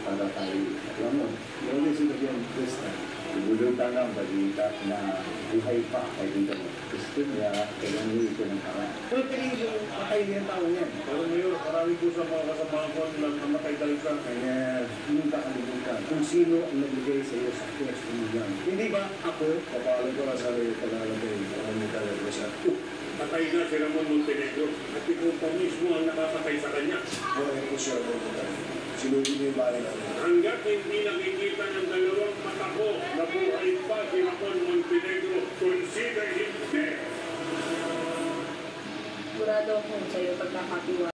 Para tayo, alam mo, yung sinabi ang Krista, ibulutan lang balita na buhay pa kay dito. Gusto niya, kailan niyo ito ng parang. Pero tingin mo, patay niya ang tao niyan. Pero ngayon, marami po sa mga kasamahan ko lang namatay dahil sa kanya, hindi ka kalimutan kung sino ang nagbigay sa iyo sa pwesto mo yan. Hindi ba ako, papalan ko na sa paglalagay, alam mo talaga siya. Patay na si Ramon Montenegro at ikaw pa mismo ang nakapatay sa kanya. Buhay po siya, sinugin niyo yung bahay namin. Hanggat hindi nakikita ng dalawang mata ko na buhay pa si Ramon Montenegro, consider him dead. Sigurado akong sa'yo pag nakatiwa.